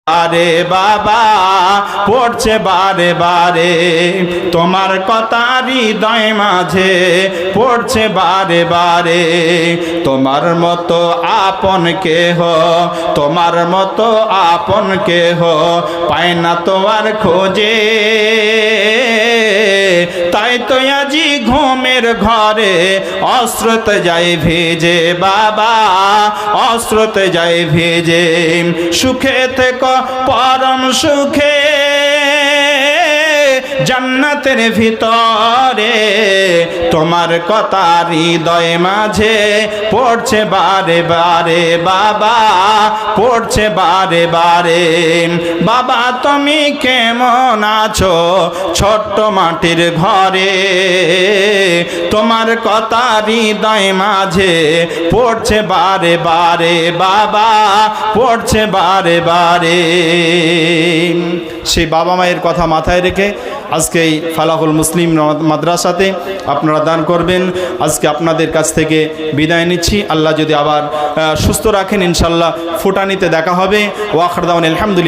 আরে বাবা পড়ছে বারে বারে, তোমার কথা হৃদয় মাঝে পড়ছে বারে বারে। তোমার মতো আপন কেহ, তোমার মতো আপন কেহ পায় না তো আর খোঁজে। তাই তো আজি ঘুমের ঘরে অস্রোতে যাই ভেজে বাবা, অস্রোতে যাই ভেজে। সুখে থেকো পরম সুখে জান্নাতের ভিতরে, তোমার কথা হৃদয় মাঝে পড়ছে বারে বারে বাবা, পড়ছে বারে বারে। বাবা তুমি কেমন আছো ছোট্ট মাটির ঘরে, তোমার কথা হৃদয় মাঝে পড়ছে বারে বারে বাবা, পড়ছে বারে বারে। সেই বাবা মায়ের কথা মাথায় রেখে আজকে এই ফালাহুল মুসলিম মাদ্রাসাতে আপনারা দান করবেন। আজকে আপনাদের কাছ থেকে বিদায় নিচ্ছি। আল্লাহ যদি আবার সুস্থ রাখেন ইনশাল্লাহ ফুটানিতে দেখা হবে। ওয়া আখির দাওয়ানা আলহামদুলিল্লাহ।